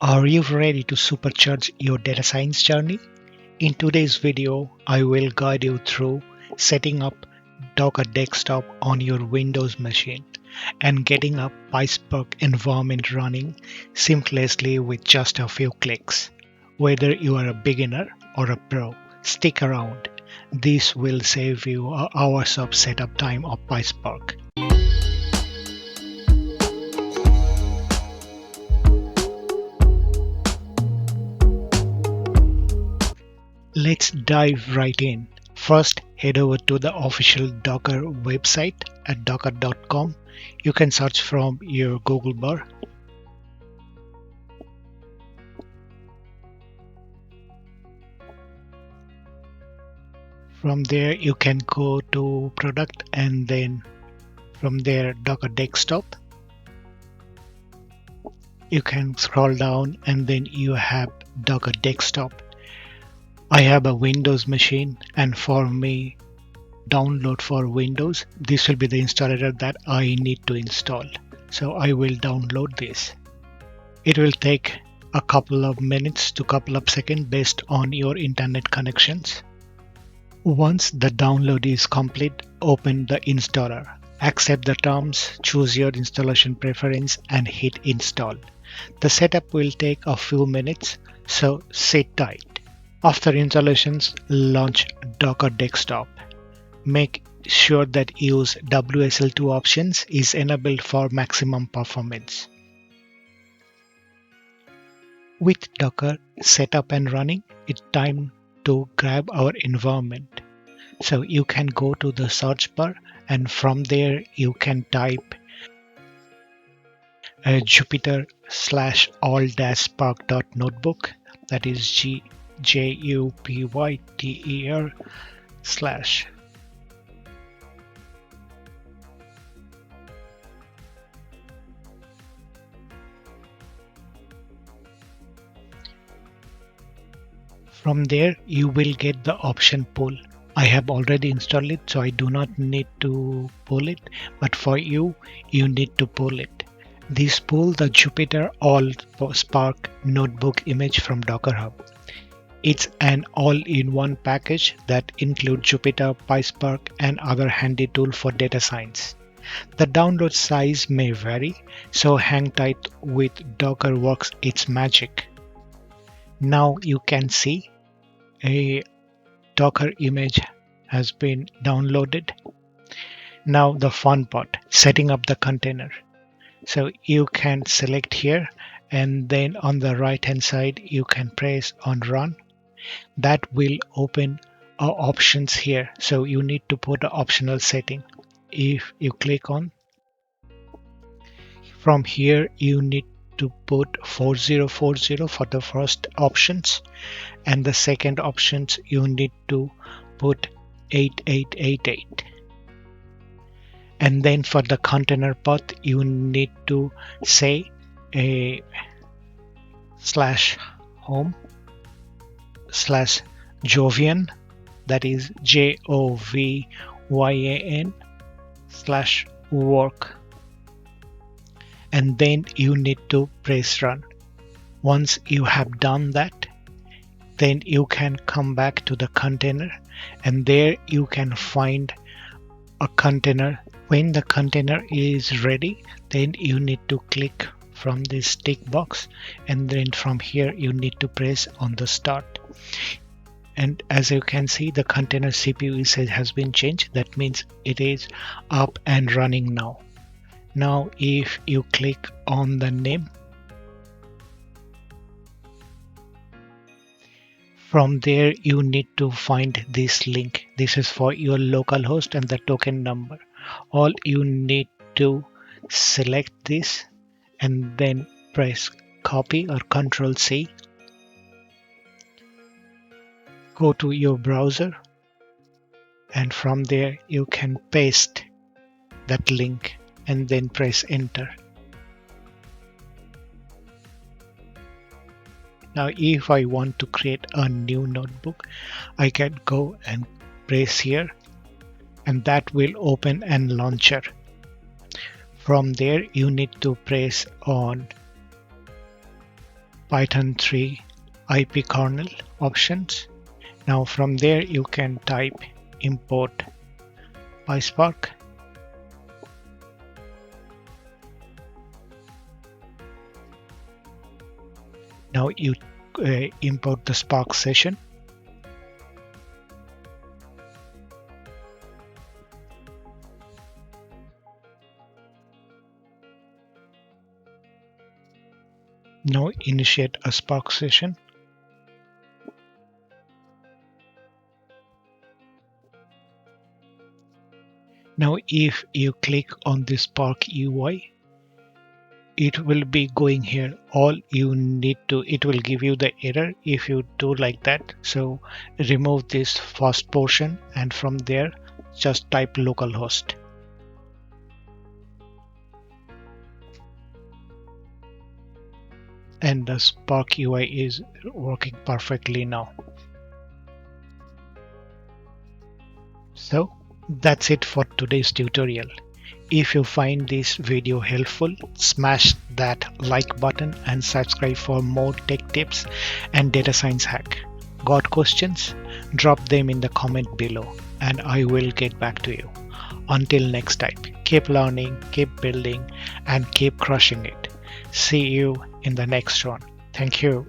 Are you ready to supercharge your data science journey? In today's video, I will guide you through setting up Docker Desktop on your Windows machine and getting a PySpark environment running seamlessly with just a few clicks. Whether you are a beginner or a pro, stick around. This will save you hours of setup time of PySpark. Let's dive right in. First, head over to the official Docker website at docker.com. You can search from your Google bar. From there, you can go to product and then from there, Docker Desktop. You can scroll down and then you have Docker Desktop. I have a Windows machine, and for me, download for Windows, this will be the installer that I need to install. So I will download this. It will take a couple of minutes to couple of seconds based on your internet connections. Once the download is complete, open the installer. Accept the terms, choose your installation preference and hit install. The setup will take a few minutes, so sit tight. After installations, launch Docker Desktop. Make sure that use WSL2 options is enabled for maximum performance. With Docker set up and running, it's time to grab our environment. So you can go to the search bar and from there you can type Jupyter All-Spark-Notebook, that is Jupyter / From there you will get the option pull. I have already installed it, so I do not need to pull it, but for you need to pull it. This pull the Jupyter All-Spark-Notebook image from Docker Hub. It's an all-in-one package that includes Jupyter, PySpark, and other handy tools for data science. The download size may vary, so hang tight with Docker works its magic. Now you can see a Docker image has been downloaded. Now the fun part, setting up the container. So you can select here and then on the right hand side you can press on run. That will open options here. So you need to put an optional setting. If you click on, from here you need to put 4040 for the first options, and the second options you need to put 8888. And then for the container path you need to say a /home/Jovian, that is JOVYAN/work, and then you need to press run. Once you have done that, then you can come back to the container and there you can find a container. When the container is ready, then you need to click from this tick box and then from here you need to press on the start. And as you can see, the container CPU usage has been changed. That means it is up and running now. Now if you click on the name, from there you need to find this link. This is for your local host and the token number. All you need to select this and then press copy or Ctrl C. Go to your browser and from there you can paste that link and then press enter. Now if I want to create a new notebook, I can go and press here and that will open a launcher. From there you need to press on Python 3 IP kernel options. Now from there you can type import PySpark. Now you import the Spark session. Now initiate a Spark session. Now if you click on the Spark UI, it will be going here. All you need to, it will give you the error if you do like that. So remove this first portion and from there just type localhost. And the Spark UI is working perfectly now. So that's it for today's tutorial. If you find this video helpful, smash that like button and subscribe for more tech tips and data science hack. Got questions? Drop them in the comment below and I will get back to you. Until next time, keep learning, keep building, and keep crushing it. See you in the next one. Thank you.